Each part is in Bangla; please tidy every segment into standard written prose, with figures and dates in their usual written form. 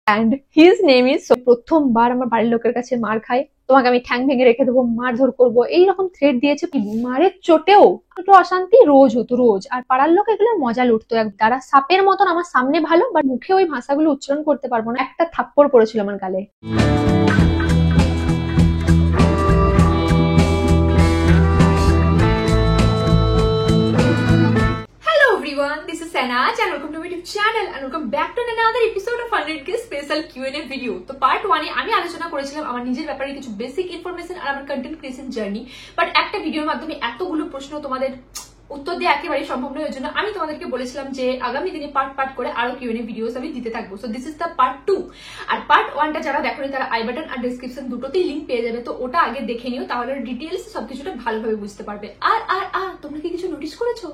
And his name is. প্রথমবার আমার বাড়ির লোকের কাছে মার খাই, তোমাকে আমি ঠ্যাং ভেঙে রেখে দেবো, মারধর করবো, এইরকম থ্রেট দিয়েছে। মারের চোটেও দুটো অশান্তি রোজ হতো রোজ। আর পাড়ার লোক এগুলো মজা লুটতো, তারা সাপের মতন আমার সামনে ভালো, বাট মুখে ওই ভাষাগুলো উচ্চারণ করতে পারবো না। একটা থাপ্পড় পড়েছিল আমার গালে। This is Sanaj and welcome to my YouTube channel and welcome back to another episode of 100k special Q&A video. তো পার্ট 1 এ আমি আলোচনা করেছিলাম আমার নিজের ব্যাপারে কিছু বেসিক ইনফরমেশন আর আমার কন্টেন্ট ক্রিয়েশন জার্নি, বাট একটা ভিডিওর মাধ্যমে এতগুলো প্রশ্ন তোমাদের উত্তর দেওয়া একেবারেই সম্ভব নয়। এর জন্য আমি তোমাদেরকে বলেছিলাম যে আগামী দিনে পার্ট করে আরো Q&A ভিডিওস আমি দিতে থাকবো। So this is the part 2। আর পার্ট 1টা যারা দেখোনি তারা আই বাটন আর ডেসক্রিপশন দুটোতেই লিংক পেয়ে যাবে, তো ওটা আগে দেখে নিও, তাহলে ডিটেইলস সবকিছুটা ভালোভাবে বুঝতে পারবে। আর তোমরা কি কিছু নোটিস করেছো?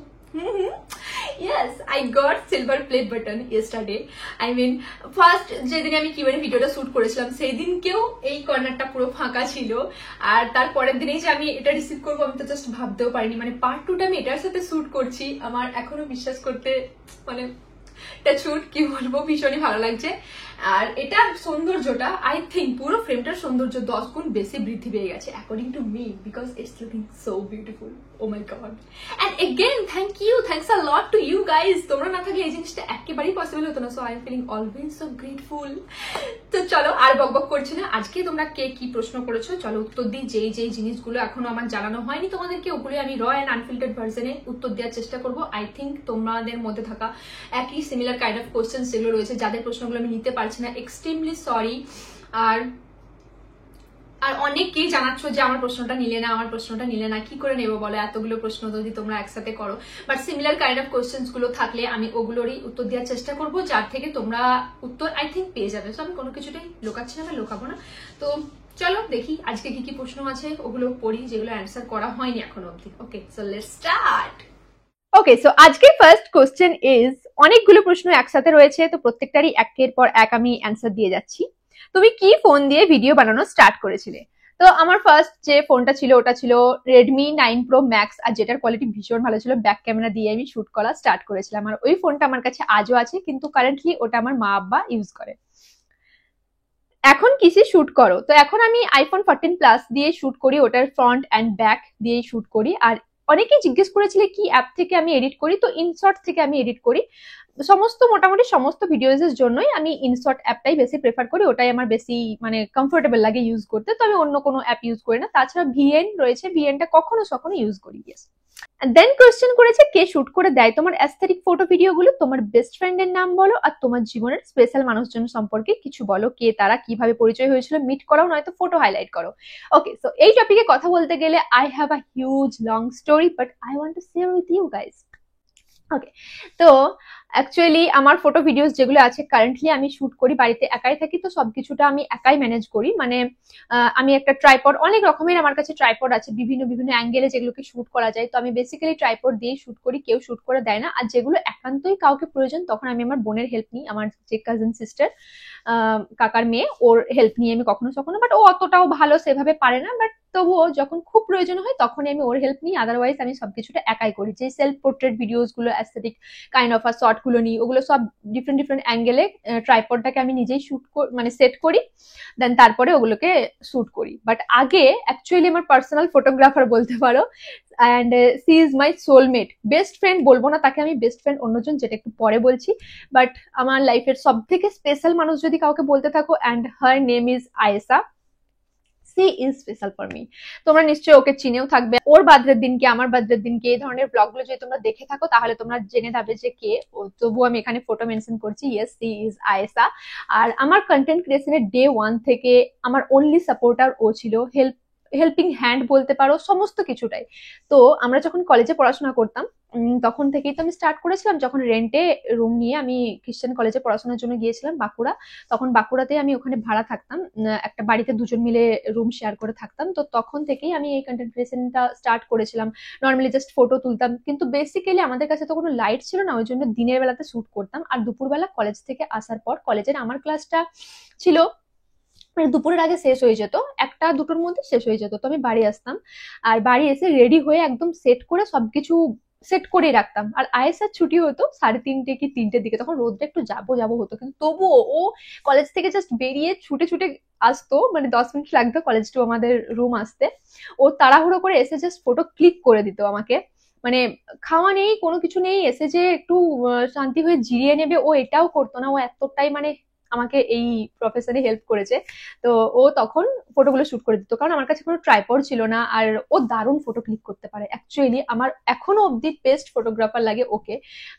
Yes, I got silver play button yesterday. I mean, first যেদিনে আমি Q&A ভিডিওটা শুট করেছিলাম সেই দিনকেও এই কর্নারটা পুরো ফাঁকা ছিল, আর তারপরের দিনেই যে আমি এটা রিসিভ করবো আমি তো জাস্ট ভাবতেও পারিনি। মানে পার্ট 2টা আমি এটার সাথে শুট করছি, আমার এখনো বিশ্বাস করতে মানে এটা শুট কি বলবো, ভীষণই ভালো লাগছে। আর এটা সৌন্দর্যটা আই থিঙ্ক পুরো ফ্রেমটার সৌন্দর্য 10 গুণ বেশি বৃদ্ধি পেয়ে গেছে according to me, because it's looking so beautiful. Oh my God, and again thanks a lot to you guys. তোমরা না থাকলে এই জিনিসটা একেবারেই পসিবল হতো না। So I am feeling always so grateful. তো চলো আর বকবক করছি না, আজকে তোমরা কে কি প্রশ্ন করেছো চলো উত্তর দিই। যেই জিনিসগুলো এখনো আমার জানানো হয়নি তোমাদেরকে, ওগুলো আমি র অ্যান্ড আনফিল্টার্ড ভার্সনে উত্তর দেওয়ার চেষ্টা করবো। আই থিঙ্ক তোমাদের মধ্যে থাকা একই সিমিলার কাইন্ড অফ কোয়েশ্চেন যেগুলো রয়েছে, যাদের প্রশ্নগুলো আমি নিতে পারছি না, এক্সট্রিমলি সরি। আর অনেকেই জানাচ্ছ যে আমার প্রশ্নটা নিলে না, কি করে নেবো বলো, এতগুলো প্রশ্ন যদি তোমরা একসাথে করো। But similar kind of questions গুলো থাকলে আমি ওগুলোরই উত্তর দেওয়ার চেষ্টা করবো, যার থেকে তোমরা উত্তর আই থিঙ্ক পেয়ে যাবে। তো আমি কোনো কিছুটাই লোকাচ্ছি না বা লোকাবো না। তো চলো দেখি আজকে কি কি প্রশ্ন আছে, ওগুলো পড়ি যেগুলো অ্যান্সার করা হয়নি এখনো অব্দি। Okay, so let's start. Okay, so আজকে ফার্স্ট কোশ্চেন ইজ, অনেকগুলো প্রশ্ন একসাথে রয়েছে, তো প্রত্যেকটারই একের পর এক আমি অ্যান্সার দিয়ে যাচ্ছি। তুমি কি ফোন দিয়ে ভিডিও বানানো স্টার্ট করেছিলে? তো আমার ফার্স্ট যে ফোনটা ছিল ওটা ছিল Redmi 9 Pro Max, আর যেটার কোয়ালিটি ভীষণ ভালো ছিল। ব্যাক ক্যামেরা দিয়ে আমি শুট করা স্টার্ট করেছিলাম, আর ওই ফোনটা আমার কাছে আজও আছে, কিন্তু কারেন্টলি ওটা আমার মা আব্বা ইউজ করে। এখন কিসে শুট করো? তো এখন আমি iPhone 14 Plus দিয়ে শুট করি, ওটার ফ্রন্ট অ্যান্ড ব্যাক দিয়ে শুট করি। আর অনেকেই জিজ্ঞেস করেছিলে কি অ্যাপ থেকে আমি এডিট করি, তো ইনশর্ট থেকে আমি এডিট করি। মোটামুটি সমস্ত ভিডিওস এর জন্যই আমি ইনশর্ট অ্যাপটাই বেশি প্রেফার করি, ওটাই আমার বেশি মানে কমফোর্টেবল লাগে ইউজ করতে। তো আমি অন্য কোনো অ্যাপ ইউজ করি না। তাছাড়া VN রয়েছে, VNটা কখনো ইউজ করি। ইয়েস। দেন কোয়েশ্চেন করেছে কে শুট করে দেয় তোমার অ্যাস্থেটিক ফটো ভিডিও গুলো? তোমার বেস্ট ফ্রেন্ডের নাম বলো আর তোমার জীবনের স্পেশাল মানুষজন সম্পর্কে কিছু বলো। কে তারা, কিভাবে পরিচয় হয়েছিল, মিট করাও নয়তো ফটো হাইলাইট করো। ওকে, সো এই টপিকে কথা বলতে গেলে I have a huge long story, but I want to share with you guys. Okay, তো অ্যাকচুয়ালি আমার ফটো ভিডিওস যেগুলো আছে কারেন্টলি আমি শুট করি, বাড়িতে একাই থাকি, তো সবকিছুটা আমি একাই ম্যানেজ করি। মানে আমি একটা ট্রাইপড, অনেক রকমের আমার কাছে ট্রাইপড আছে, বিভিন্ন অ্যাঙ্গেলে যেগুলোকে শুট করা যায়। তো আমি বেসিক্যালি ট্রাইপড দিয়ে শুট করি, কেউ শুট করে দেয় না। আর যেগুলো একান্তই কাউকে প্রয়োজন তখন আমি আমার বোনের হেল্প নিই, আমার যে কাজিন সিস্টার, কাকার মেয়ে, ওর হেল্প নিয়ে আমি কখনো, বাট ও অতটাও ভালো সেভাবে পারে না, বাট তবুও যখন খুব প্রয়োজন হয় তখনই আমি ওর হেল্প নিই। আদারওয়াইজ আমি সবকিছুটা একাই করি। যে সেলফ পোর্ট্রেট ভিডিওস গুলো, অ্যাস্থেটিক কাইন্ড অফ শর্ট গুলো নিই, ওগুলো সব ডিফারেন্ট অ্যাঙ্গেলে ট্রাইপডটাকে আমি নিজেই শুট মানে সেট করি, দেন তারপরে ওগুলোকে শুট করি। বাট আগে অ্যাকচুয়ালি আমার পার্সোনাল ফটোগ্রাফার বলতে পারো, and she is my soulmate. Best friend বলবো না তাকে আমি, বেস্ট ফ্রেন্ড অন্যজন, যেটা একটু পরে বলছি। বাট আমার লাইফের সব থেকে স্পেশাল মানুষ যদি কাউকে বলতে থাকো, and her name is Ayesha. She is special for me. তোমরা নিশ্চয়ই ওকে চিনেও থাকবে। ওর বার্থডের দিনকে, আমার বার্থডের দিনকে, এই ধরনের ব্লগগুলো যদি তোমরা দেখে থাকো তাহলে তোমরা জেনে যাবে যে কে। তবু আমি এখানে ফটো মেনশন করছি। Yes, she is Ayesha. আর আমার কন্টেন্ট ক্রিয়েশনের ডে 1 থেকে আমার অনলি সাপোর্টার ও ছিল, হেল্পিং হ্যান্ড বলতে পারো সমস্ত কিছুটাই। তো আমরা যখন কলেজে পড়াশোনা করতাম তখন থেকেই তো আমি স্টার্ট করেছিলাম। যখন রেন্টে রুম নিয়ে আমি খ্রিস্টান কলেজে পড়াশোনার জন্য গিয়েছিলাম বাঁকুড়া, তখন বাঁকুড়াতে আমি ওখানে ভাড়া থাকতাম, একটা বাড়িতে দুজন মিলে রুম শেয়ার করে থাকতাম। তো তখন থেকেই আমি এই কন্টেন্ট ক্রিয়েশনটা স্টার্ট করেছিলাম। নর্মালি জাস্ট ফটো তুলতাম, কিন্তু বেসিক্যালি আমাদের কাছে তো কোনো লাইট ছিল না, ওই জন্য দিনের বেলাতে শুট করতাম। আর দুপুরবেলা কলেজ থেকে আসার পর, কলেজের আমার ক্লাসটা ছিল মানে দুপুরের আগে শেষ হয়ে যেত, 1-2টোর মধ্যে শেষ হয়ে যেত। তো আমি বাড়ি আসতাম, আর বাড়ি এসে রেডি হয়ে একদম সেট করে সবকিছু সেট করেই রাখতাম। আর আয়েসার ছুটি হতো 3:30 কি 3টের দিকে, তখন রোদটা একটু যাবো যাবো হতো, কিন্তু তবুও ও কলেজ থেকে জাস্ট বেরিয়ে ছুটে ছুটে আসতো, মানে 10 মিনিট লাগতো কলেজ টু আমাদের রুম আসতে। ও তাড়াহুড়ো করে এসে জাস্ট ফটো ক্লিক করে দিত আমাকে, মানে খাওয়া নেই কোনো কিছু নেই, এসে যে একটু শান্তি হয়ে জিরিয়ে নেবে ও এটাও করতো না। ও এতটাই মানে আমাকে এই প্রফেশনে হেল্প করেছে। তো ও তখন ফটোগুলো শুট করে দিত, কারণ আমার কাছে কোনো ট্রাইপড ছিল না। আর ও দারুণ ফটো ক্লিক করতে পারে অ্যাকচুয়ালি, আমার এখনো অব্দি বেস্ট ফটোগ্রাফার লাগে ওকে।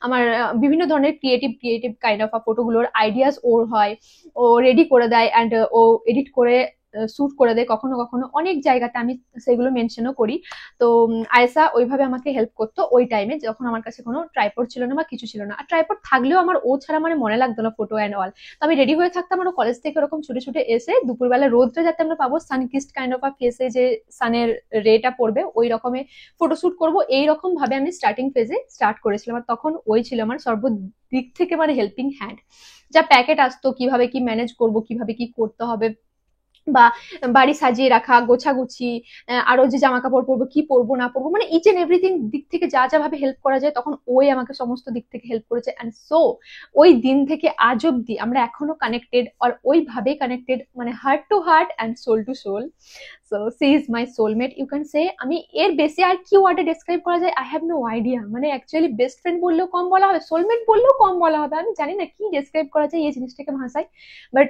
আমার বিভিন্ন ধরনের ক্রিয়েটিভ ক্রিয়েটিভ কাইন্ড অফ ফটোগুলোর আইডিয়াস ওর হয়, ও রেডি করে দেয় অ্যান্ড ও এডিট করে শুট করে দেয় কখনো কখনো, অনেক জায়গাতে আমি সেগুলো মেনশনও করি। তো আয়েশা ওইভাবে আমাকে হেল্প করতো ওই টাইমে, যখন আমার কাছে কোনো ট্রাইপড ছিল না বা কিছু ছিল না। আর ট্রাইপড থাকলেও আমার ও ছাড়া মানে মনে লাগতো না ফটো অ্যান্ড অল। তো আমি রেডি হয়ে থাকতাম, আর কলেজ থেকে ওরকম ছুটে ছুটে এসে দুপুরবেলা রোদটা যাতে আমরা পাবো, সানকিস্ট কাইন্ড অফ ফেসে যে সানের রেটা পড়বে ওই রকমের ফটোশুট করবো, এইরকম ভাবে আমি স্টার্টিং ফেজে স্টার্ট করেছিলাম। আর তখন ওই ছিল আমার সর্বদিক থেকে মানে হেল্পিং হ্যান্ড। যা প্যাকেট আসতো, কিভাবে কি ম্যানেজ করবো, কিভাবে কি করতে হবে, বা বাড়ি সাজিয়ে রাখা, গোছাগুছি, আরো যে জামা কাপড় পরবো, কি পরবো না পরবো, মানে ইচ এন্ড এভরিথিং দিক থেকে যা যা ভাবে হেল্প করা যায় তখন ওই আমাকে সমস্ত দিক থেকে হেল্প করেছে। অ্যান্ড সো ওই দিন থেকে আজ অব্দি আমরা এখনো কানেক্টেড, আর ওইভাবেই কানেক্টেড, মানে heart to heart and soul to soul. So she is my soulmate you can say. আমি এর বেশি আর কি ওয়ার্ডে ডেসক্রাইব করা যায়, আই হ্যাভ নো আইডিয়া। মানে অ্যাকচুয়ালি বেস্ট ফ্রেন্ড বললেও কম বলা হবে, সোলমেট বললেও কম বলা হবে, আমি জানি না কি ডেসক্রাইব করা যায় এই জিনিসটাকে ভাষায়। বাট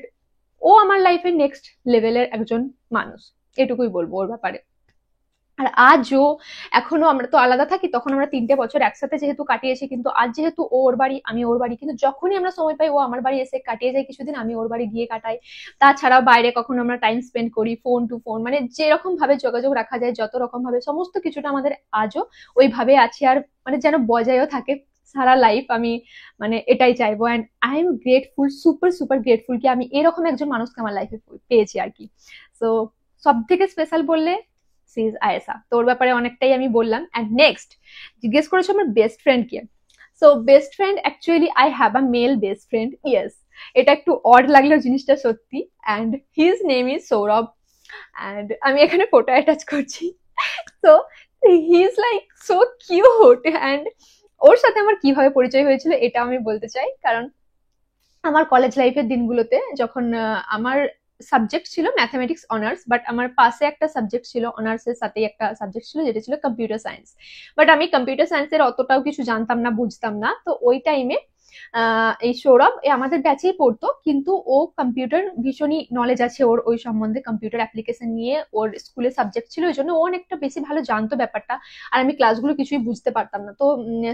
ও আমার লাইফের নেক্সট লেভেলের একজন মানুষ, এটুকুই বলবো ওর ব্যাপারে। আর আজও এখনো আমরা তো আলাদা থাকি, তখন আমরা 3টে বছর একসাথে যেহেতু কাটিয়েছি, কিন্তু আজ যেহেতু ও ওর বাড়ি আমি ওর বাড়ি, কিন্তু যখনই আমরা সময় পাই ও আমার বাড়ি এসে কাটিয়ে যায় কিছুদিন, আমি ওর বাড়ি গিয়ে কাটাই। তাছাড়াও বাইরে কখনো আমরা টাইম স্পেন্ড করি ফোন টু ফোন, মানে যেরকম ভাবে যোগাযোগ রাখা যায় যত রকম ভাবে, সমস্ত কিছুটা আমাদের আজও ওইভাবে আছে। আর মানে যেন বজায়ও থাকে সারা লাইফ, আমি মানে এটাই চাইবো। And I am grateful, super super grateful কি আমি এরকম একজন মানুষকে আমার লাইফে পেয়েছি আর কি। সো সব থেকে স্পেশাল বললে সি ইজ আয়েশা। তোর ব্যাপারে অনেকটাই আমি বললাম। অ্যান্ড নেক্সট জিজ্ঞেস করেছো আমার বেস্ট ফ্রেন্ড কে। So best friend actually I have a male best friend, yes. এটা একটু অড লাগলেও জিনিসটা সত্যি। And his name is Sourav. And আমি এখানে ফটো অ্যাটাচ করছি। So he is like so cute. And ওর সাথে আমার কিভাবে পরিচয় হয়েছিল এটা আমি বলতে চাই, কারণ আমার কলেজ লাইফের দিনগুলোতে যখন আমার সাবজেক্ট ছিল ম্যাথামেটিক্স অনার্স, বাট আমার পাশে একটা সাবজেক্ট ছিল অনার্সের সাথেই একটা সাবজেক্ট ছিল যেটা ছিল কম্পিউটার সায়েন্স। বাট আমি কম্পিউটার সায়েন্সের অতটাও কিছু জানতাম না, বুঝতাম না। তো ওই টাইমে এই সৌরভ আমাদের ব্যাচেই পড়তো, কিন্তু ও কম্পিউটার ভীষণই নলেজ আছে ওর ওই সম্বন্ধে, কম্পিউটার অ্যাপ্লিকেশন নিয়ে ওর স্কুলের সাবজেক্ট ছিল, ওই জন্য ও অনেকটা বেশি ভালো জানতো ব্যাপারটা। আর আমি ক্লাসগুলো কিছুই বুঝতে পারতাম না। তো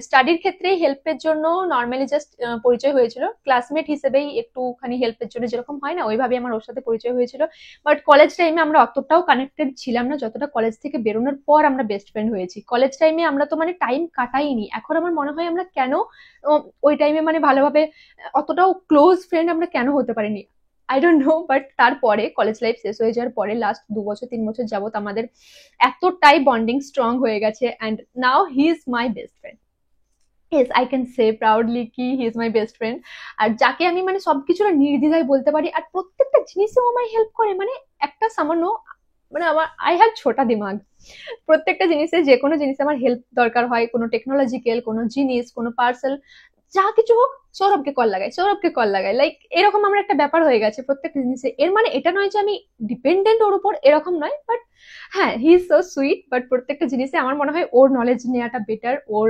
স্টাডির ক্ষেত্রে হেল্পের জন্য নর্মালি জাস্ট পরিচয় হয়েছিল, ক্লাসমেট হিসেবেই একটুখানি হেল্পের জন্য যেরকম হয় না, ওইভাবে আমার ওর সাথে পরিচয় হয়েছিল। বাট কলেজ টাইমে আমরা অতটাও কানেক্টেড ছিলাম না যতটা কলেজ থেকে বেরোনোর পর আমরা বেস্ট ফ্রেন্ড হয়েছি। কলেজ টাইমে আমরা তো মানে টাইম কাটাইনি, এখন আমার মনে হয় আমরা কেন ওই টাইমে মানে ভালোভাবে অতটাও ক্লোজ ফ্রেন্ড আমরা কেন হতে পারিনি, আই ডোন্ট নো। বাট তারপরে কলেজ লাইফ শেষ হয়ে যাওয়ার পরে লাস্ট 2 বছর 3 বছর যাবত আমাদের এতটাই বন্ডিং স্ট্রং হয়ে গেছে। And now he is my best friend. Yes, I can say proudly কি he is my best friend. আর যাকে আমি মানে সবকিছু নির্দ্বিধায় বলতে পারি, আর প্রত্যেকটা জিনিসেও আমায় হেল্প করে। মানে একটা সামান্য, মানে আমার আই হ্যাভ ছোটা দিমাগ, প্রত্যেকটা জিনিসে যে কোনো জিনিসে আমার হেল্প দরকার হয়, কোনো টেকনোলজিক্যাল কোনো জিনিস, কোনো পার্সেল, যা কিছু হোক সৌরভকে কল লাগাই, সৌরভকে কল লাগাই, লাইক এরকম আমার একটা ব্যাপার হয়ে গেছে প্রত্যেকটা জিনিসে। এর মানে এটা নয় যে আমি ডিপেন্ডেন্ট ওর উপর, এরকম নয়। বাট হ্যাঁ, he is so sweet. But প্রত্যেকটা জিনিসে আমার মনে হয় ওর নলেজ নেওয়াটা বেটার, ওর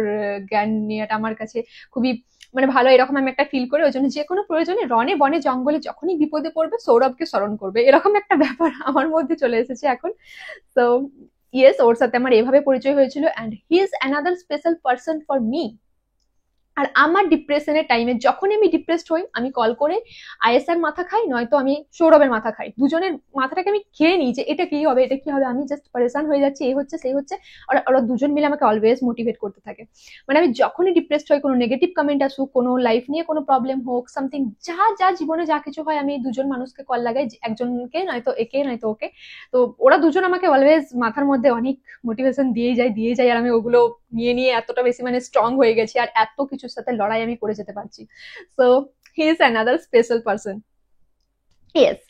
জ্ঞান নেওয়াটা আমার কাছে খুবই মানে ভালো, এরকম আমি একটা ফিল করি। ওই জন্য যে কোনো প্রয়োজনে রনে বনে জঙ্গলে যখনই বিপদে পড়বে সৌরভকে স্মরণ করবে, এরকম একটা ব্যাপার আমার মধ্যে চলে এসেছে এখন। তো ইয়েস, ওর সাথে আমার এভাবে পরিচয় হয়েছিল। And he is another special person for me. আর আমার ডিপ্রেশনের টাইমে যখনই আমি ডিপ্রেসড হই, আমি কল করে আইএসআর মাথা খাই, নয়তো আমি সৌরভের মাথা খাই, দুজনের মাথাটাকে আমি খেয়ে নিই যে এটা কি হবে এটা কি হবে, আমি জাস্ট পরেশান হয়ে যাচ্ছি, এই হচ্ছে সেই হচ্ছে। আর ওরা দুজন মিলে আমাকে অলওয়েজ মোটিভেট করতে থাকে। মানে আমি যখনই ডিপ্রেসড হই, কোনো নেগেটিভ কমেন্ট আসুক, কোনো লাইফ নিয়ে কোনো প্রবলেম হোক, সামথিং যা যা জীবনে যা কিছু হয়, আমি এই দুজন মানুষকে কল লাগাই, একজনকে নয়তো একে নয়তো ওকে। তো ওরা দুজন আমাকে অলওয়েজ মাথার মধ্যে অনেক মোটিভেশন দিয়ে যায়। আর আমি ওগুলো নিয়ে নিয়ে এতটা বেশি মানে স্ট্রং হয়ে গেছি, আর এত কিছুর সাথে লড়াই আমি করে যেতে পারছি। So he is another special person. Yes.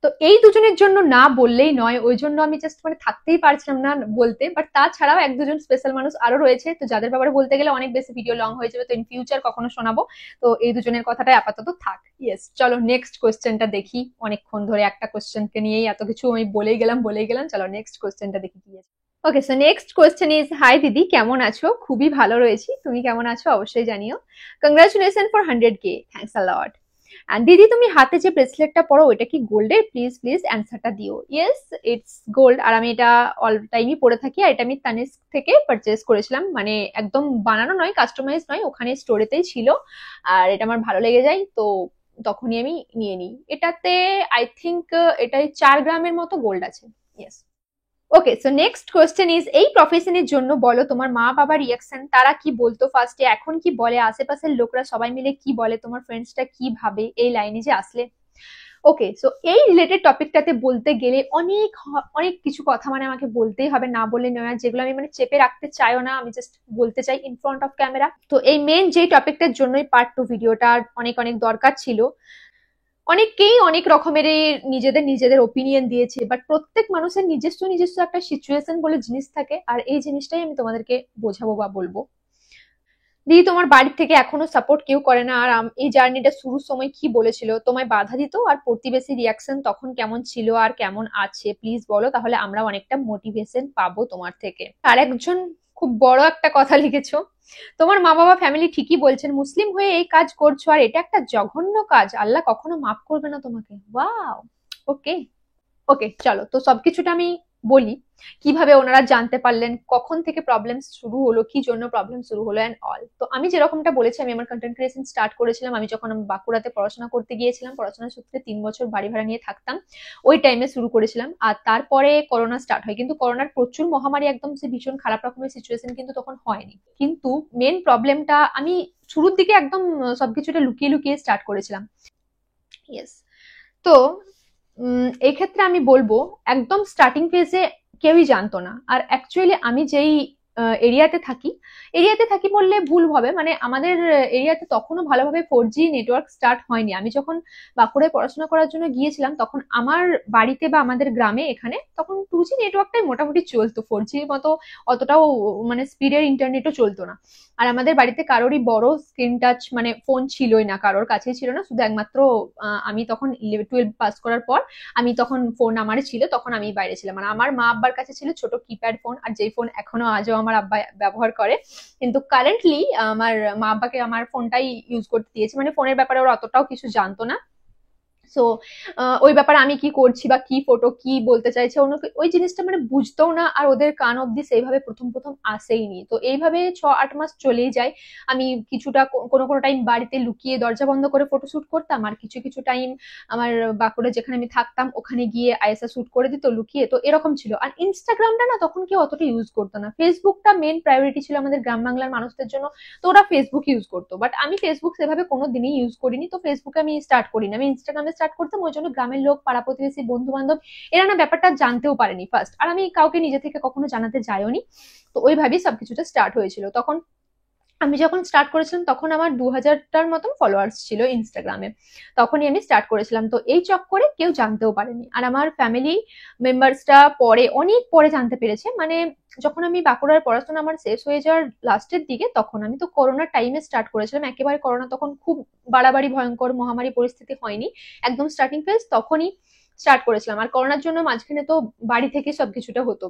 তো তো এই দুজনের জন্য না বললেই নয়, ওই জন্য আমি জাস্ট মানে থাকতেই পারছিলাম না বলতে। বাট তাছাড়াও এক দুজন স্পেশাল মানুষ আরো রয়েছে, তো যাদের ব্যাপারে বলতে গেলে অনেক বেশি ভিডিও লং হয়ে যাবে, তো ইন ফিউচার কখনো শোনাবো। তো এই দুজনের কথাটাই আপাতত থাক। ইয়েস, চলো নেক্সট কোয়েশ্চেনটা দেখি। অনেকক্ষণ ধরে একটা কোয়েশ্চেনকে নিয়েই এত কিছু আমি বলেই গেলাম। চলো নেক্সট কোয়েশ্চেনটা দেখি কি আছে। Okay, so next question is, hi দিদি, কেমন আছো? খুবই ভালো রয়েছি, তুমি কেমন আছো অবশ্যই জানিও। Congratulation for 100K, thanks a lot. আর দিদি, তুমি হাতে যে ব্রেসলেটটা পরো ওটা কি গোল্ডের? প্লিজ প্লিজ অ্যান্সারটা দিও। Yes, it's gold. আর আমি এটা অল টাইমই পরে থাকি। আর এটা আমি তানিস্ক থেকে পারচেস করেছিলাম, মানে একদম বানানো নয়, কাস্টমাইজ নয়, ওখানে স্টোরেতেই ছিল। আর এটা আমার ভালো লেগে যায়, তো তখনই আমি নিয়ে নিই। এটাতে আই থিঙ্ক এটাই 4 গ্রামের মতো গোল্ড আছে। Yes. Okay, so next question is, এই প্রফেশনের জন্য বলো তোমার মা বাবার রিয়াকশন, তারা কি বলতো ফার্স্টে, এখন কি বলে, আশেপাশের লোকরা সবাই মিলে কি বলে, তোমার ফ্রেন্ডসটা কি ভাবে এই লাইনে যে আসলে? ওকে, সো এই রিলেটেড টপিকটাতে বলতে গেলে অনেক অনেক কিছু কথা মানে আমাকে বলতেই হবে, না বললে নয়, যেগুলো আমি মানে চেপে রাখতে চাইও না, আমি জাস্ট বলতে চাই ইন ফ্রন্ট অফ ক্যামেরা। তো এই মেন যে টপিকটার জন্যই পার্ট 2 ভিডিওটা অনেক অনেক দরকার ছিল। অনেকেই অনেক রকমের নিজেদের নিজেদের ওপিনিয়ন দিয়েছে, বাট প্রত্যেক মানুষের নিজস্ব নিজস্ব একটা সিচুয়েশন বলে জিনিস থাকে, আর এই জিনিসটাই আমি তোমাদেরকে বোঝাবো বা বলবো। দিদি, তোমার বাড়ির থেকে এখনো সাপোর্ট কেউ করে না? আর এই জার্নিটা শুরুর সময় কি বলেছিল, তোমায় বাধা দিত? আর প্রতিবেশী রিয়াকশন তখন কেমন ছিল আর কেমন আছে প্লিজ বলো, তাহলে আমরা অনেকটা মোটিভেশন পাবো তোমার থেকে। আর একজন খুব বড় একটা কথা লিখেছো, তোমার মা বাবা ফ্যামিলি ঠিকই বলছেন, মুসলিম হয়ে এই কাজ করছো আর এটা একটা জঘন্য কাজ, আল্লাহ কখনো মাফ করবে না তোমাকে। ওয়াও, ওকে। ওকে, চলো তো সবকিছুটা আমি বলি। কিভাবে ওনারা জানতে পারলেন, কখন থেকে প্রবলেম শুরু হলো, কি জন্য প্রবলেম শুরু হলো এন্ড অল। তো আমি যেরকমটা বলেছি, আমি আমার কন্টেন্ট ক্রিয়েশন স্টার্ট করেছিলাম আমি যখন আমি বাঁকুড়াতে পড়াশোনা করতে গিয়েছিলাম, পড়াশোনার সূত্রে 3 বছর বাড়ি ভাড়া নিয়ে থাকতাম, ওই টাইমে শুরু করেছিলাম। আর তারপরে করোনা স্টার্ট হয়, কিন্তু করোনার প্রচুর মহামারী, একদম সে ভীষণ খারাপ রকমের সিচুয়েশন কিন্তু তখন হয়নি। কিন্তু মেন প্রবলেমটা আমি শুরুর দিকে একদম সবকিছুটা লুকিয়ে লুকিয়ে স্টার্ট করেছিলাম। ইয়েস। তো এই ক্ষেত্রে আমি বলবো, একদম স্টার্টিং ফেজে কেউই জানতো না। আর অ্যাকচুয়ালি আমি যেই এরিয়াতে থাকি বললে ভুল হবে, মানে আমাদের এরিয়াতে তখনও ভালোভাবে 4G নেটওয়ার্ক স্টার্ট হয়নি। আমি যখন বাঁকুড়ায় পড়াশোনা করার জন্য গিয়েছিলাম, তখন আমার বাড়িতে বা আমাদের গ্রামে এখানে তখন 2G নেটওয়ার্কটাই মোটামুটি চলতো, 4G মতো অতটাও মানে স্পিডের ইন্টারনেটও চলতো না। আর আমাদের বাড়িতে কারোরই বড় স্ক্রিন টাচ মানে ফোন ছিলই না, কারোর কাছেই ছিল না, শুধু একমাত্র আমি তখন 11-12 পাস করার পর আমি তখন ফোন আমার ছিল, তখন আমি বাইরে ছিলাম। মানে আমার মা আব্বার কাছে ছিল ছোট কিপ্যাড ফোন, আর যেই ফোন এখনো আজও আমার আব্বা ব্যবহার করে। কিন্তু কারেন্টলি আমার মা আব্বাকে আমার ফোনটাই ইউজ করতে দিয়েছে, মানে ফোনের ব্যাপারে ওরা অতটাও কিছু জানতো না। সো ওই ব্যাপারে আমি কি করছি বা কি ফটো কি বলতে চাইছে ওই জিনিসটা মানে বুঝতেও না, আর ওদের কান অব্দি সেইভাবে প্রথম প্রথম আসেইনি। তো এইভাবে 6-8 মাস চলেই যায়। আমি কিছুটা কোনো কোনো টাইম বাড়িতে লুকিয়ে দরজা বন্ধ করে ফটো শুট করতাম, আর কিছু কিছু টাইম আমার বাঁকুড়া যেখানে আমি থাকতাম ওখানে গিয়ে আয়েসা শুট করে দিত লুকিয়ে। তো এরকম ছিল। আর ইনস্টাগ্রামটা না তখন কেউ অতটা ইউজ করতো না, ফেসবুকটা মেন প্রায়োরিটি ছিল আমাদের গ্রাম বাংলার মানুষদের জন্য। তো ওরা ফেসবুক ইউজ করতো, বাট আমি ফেসবুক সেভাবে কোনো দিনই ইউজ করিনি। তো ফেসবুকে আমি স্টার্ট করিনি, আমি ইনস্টাগ্রামে স্টার্ট করতাম। ওই জন্য গ্রামের লোক, পাড়া প্রতিবেশী, বন্ধু বান্ধব এরা না ব্যাপারটা জানতেও পারেনি ফার্স্ট, আর আমি কাউকে নিজে থেকে কখনো জানাতে যাইওনি। তো ওইভাবেই সবকিছুটা স্টার্ট হয়েছিল। তখন আমি যখন স্টার্ট করেছিলাম তখন আমার 2000টার মতন ফলোয়ার্স ছিল ইনস্টাগ্রামে, তখনই আমি স্টার্ট করেছিলাম। তো এই চক্করে কেউ জানতেও পারেনি। আর আমার ফ্যামিলি মেম্বার্সটা পরে অনেক পরে জানতে পেরেছে, মানে যখন আমি বাঁকুড়ার পড়াশোনা আমার শেষ হয়ে যাওয়ার লাস্টের দিকে, তখন আমি তো করোনার টাইমে স্টার্ট করেছিলাম, একেবারে করোনা তখন খুব বাড়াবাড়ি ভয়ঙ্কর মহামারী পরিস্থিতি হয়নি, একদম স্টার্টিং ফেজ তখনই স্টার্ট করেছিলাম। আর করোনার জন্য মাঝখানে তো বাড়ি থেকে সবকিছুটা হতো।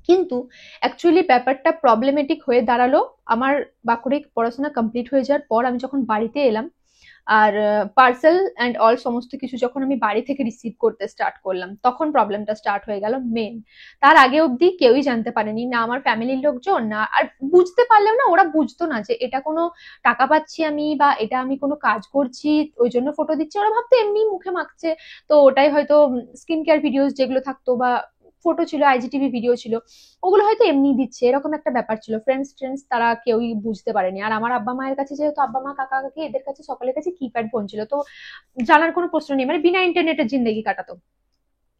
কিন্তু অ্যাকচুয়ালি ব্যাপারটা প্রবলেমেটিক হয়ে দাঁড়ালো আমার বাঁকুড়ায় পড়াশোনা কমপ্লিট হয়ে যাওয়ার পর। আমি যখন বাড়িতে এলাম, আর পার্সেল অ্যান্ড অল সমস্ত কিছু যখন আমি বাড়ি থেকে রিসিভ করতে স্টার্ট করলাম, তখন প্রবলেমটা স্টার্ট হয়ে গেল মেন। তার আগে অবধি কেউই জানতে পারেনি, না আমার ফ্যামিলির লোকজন, না আর বুঝতে পারলেও না, ওরা বুঝতো না যে এটা কোনো টাকা পাচ্ছি আমি বা এটা আমি কোনো কাজ করছি ওই জন্য ফটো দিচ্ছি। ওরা ভাবতো এমনি মুখে মাখছে। তো ওটাই হয়তো স্কিন কেয়ার ভিডিওস যেগুলো থাকতো বা ফটো ছিল, আইজিটিভি ভিডিও ছিল, ওগুলো হয়তো এমনি দিচ্ছে, এরকম একটা ব্যাপার ছিল। ফ্রেন্ডস তারা কেউই বুঝতে পারেনি। আর আমার আব্বা মায়ের কাছে যেহেতু আব্বা মা কাকা কাকি এদের কাছে সকলের কাছে কিপ্যাড ফোন ছিল, তো জানার কোনো প্রশ্ন নেই, মানে বিনা ইন্টারনেটের জিন্দেগি কাটাতো।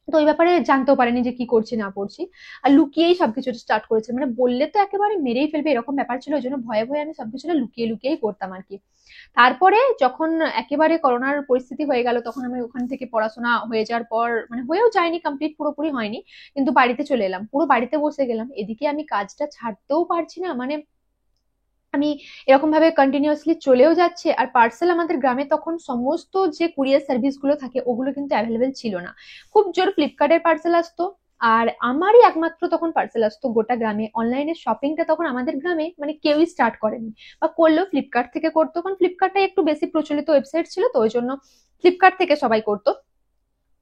তো ওই ব্যাপারে জানতেও পারেনি যে কি করছি না করছি, আর লুকিয়েই সবকিছু স্টার্ট করেছে, মানে বললে তো একেবারে মেরেই ফেলবে এরকম ব্যাপার ছিল, ওই জন্য ভয়ে ভয়ে আমি সবকিছুটা লুকিয়ে লুকিয়েই করতাম আর কি। তারপরে যখন একেবারে করোনার পরিস্থিতি হয়ে গেল, তখন আমি ওখান থেকে পড়াশোনা হয়ে যাওয়ার পর, মানে হয়েও যায়নি কমপ্লিট, পুরোপুরি হয়নি, কিন্তু বাড়িতে চলে এলাম, পুরো বাড়িতে বসে গেলাম, এদিকে আমি কাজটা ছাড়তেও পারছি না, মানে আমি এরকম ভাবে কন্টিনিউয়াসলি চলেও যাচ্ছে, আর পার্সেল আমাদের গ্রামে তখন সমস্ত যে কুরিয়ার সার্ভিস গুলো থাকে ওগুলো কিন্তু অ্যাভেলেবেল ছিল না, খুব জোর ফ্লিপকার্টের পার্সেল আসতো, আর আমারই একমাত্র তখন পার্সেল আসতো গোটা গ্রামে। অনলাইনে শপিংটা তখন আমাদের গ্রামে মানে কেউই স্টার্ট করেনি, বা করলেও ফ্লিপকার্ট থেকে করতো, কারণ ফ্লিপকার্টটা একটু বেশি প্রচলিত ওয়েবসাইট ছিল, তো ওই জন্য ফ্লিপকার্ট থেকে সবাই করতো,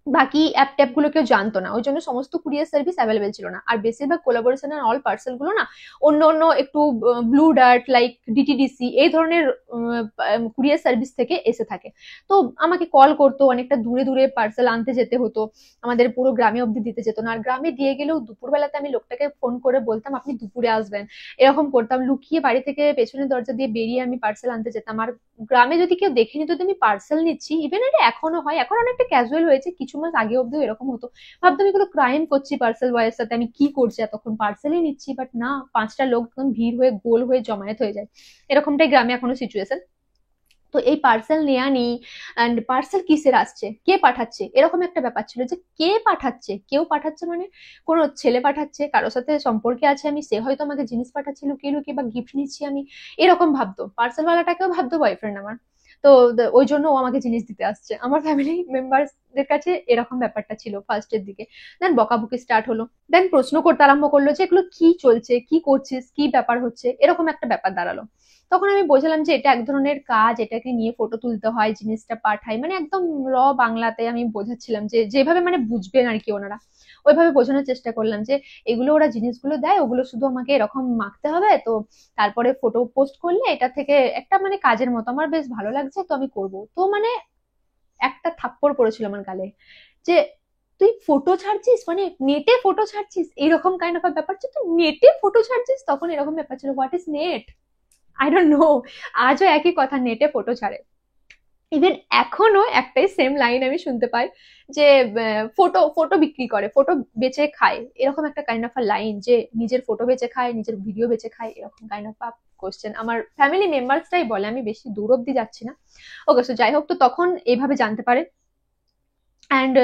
বাকি অ্যাপ ট্যাপ গুলো কেউ জানতো না, ওই জন্য সমস্ত কুরিয়ার সার্ভিস অ্যাভেলেবেল ছিল না, আর বেশিরভাগ কোলাবোরেশন আর অল পার্সেল গুলো না অন্য অন্য একটু ব্লু ডার্ট লাইক ডিটিডিসি এই ধরনের কুরিয়ার সার্ভিস থেকে এসে থাকে। তো আমাকে কল করতো, অনেকটা দূরে দূরে পার্সেল আনতে যেতে হতো, আমাদের পুরো গ্রামে অব্দি দিতে যেত না, আর গ্রামে দিয়ে গেলেও দুপুরবেলাতে আমি লোকটাকে ফোন করে বলতাম আপনি দুপুরে আসবেন, এরকম করতাম, লুকিয়ে বাড়ি থেকে পেছনের দরজা দিয়ে বেরিয়ে আমি পার্সেল আনতে যেতাম। আর গ্রামে যদি কেউ দেখে নিত যে আমি পার্সেল নিচ্ছি, ইভেন এটা এখনো হয়, এখন অনেকটা ক্যাজুয়াল হয়েছে, কিছু মাস আগে অব্দিও এরকম হতো, ভাবতাম আমি কোনো ক্রাইম করছি পার্সেল বয়ের সাথে, আমি কি করছি এতক্ষণ পার্সেলই নিচ্ছি, বাট না, পাঁচটা লোক একদম ভিড় হয়ে গোল হয়ে জমায়েত হয়ে যায়, এরকমটাই গ্রামে এখনো সিচুয়েশন। তো এই পার্সেল নেয়া নেই, অ্যান্ড পার্সেল কিসের আসছে, কে পাঠাচ্ছে, এরকম একটা ব্যাপার ছিল যে কে পাঠাচ্ছে, কেউ পাঠাচ্ছে মানে কোনো ছেলে পাঠাচ্ছে, কারোর সাথে সম্পর্কে আছে আমি, সে হয়তো আমাকে জিনিস পাঠাচ্ছে লুকিয়ে লুকিয়ে, বা গিফট নিচ্ছি আমি, এরকম ভাবতো পার্সেল ওয়ালাটাকেও ভাবতো বয়ফ্রেন্ড আমার। তো ওই জন্য ও আমাকে জিনিস দিতে আসছে, আমার ফ্যামিলি মেম্বারদের কাছে এরকম ব্যাপারটা ছিল ফার্স্টের দিকে। দেন বকাবকি স্টার্ট হলো, দেন প্রশ্ন করতে আরম্ভ করলো যে এগুলো কি চলছে, কি করছিস, কি ব্যাপার হচ্ছে, এরকম একটা ব্যাপার দাঁড়ালো। তখন আমি বোঝালাম যে এটা এক ধরনের কাজ, এটাকে নিয়ে ফটো তুলতে হয়, জিনিসটা পাঠাই, মানে একদম বাংলাতে আমি বোঝাচ্ছিলাম যে যেভাবে মানে বুঝবেন আর কি ওনারা, ওইভাবে বোঝানোর চেষ্টা করলাম যে এগুলো ওরা জিনিসগুলো দেয়, ওগুলো শুধু আমাকে এরকম মাখতে হবে, তো তারপরে ফটো পোস্ট করলে এটা থেকে একটা মানে কাজের মতো আমার বেশ ভালো লাগছে, তো আমি করব। তো মানে একটা থাপ্পড় পড়েছিল আমার গালে, যে তুই ফটো ছাড়ছিস, মানে নেটে ফটো ছাড়ছিস, এরকম কাইন্ড অফ ব্যাপার, যে তুই নেটে ফটো ছাড়ছিস, তখন এরকম ব্যাপার ছিল, what is net, I don't know. আজও একই কথা, নেটে ফটো ছাড়ে। ইভেন এখনো একটাই সেম লাইন আমি শুনতে পাই, যে ফটো ফটো বিক্রি করে, ফটো বেচে খায়, এরকম একটা কাইন্ড অফ লাইন, যে নিজের ফটো বেচে খায়, নিজের ভিডিও বেচে খায়, এরকম কাইন্ড অফ কোশ্চেন আমার ফ্যামিলি মেম্বার্সটাই বলে, আমি বেশি দূর অব্দি যাচ্ছি না। ওকে, সো যাই হোক, তো তখন এইভাবে জানতে পারে, অ্যান্ড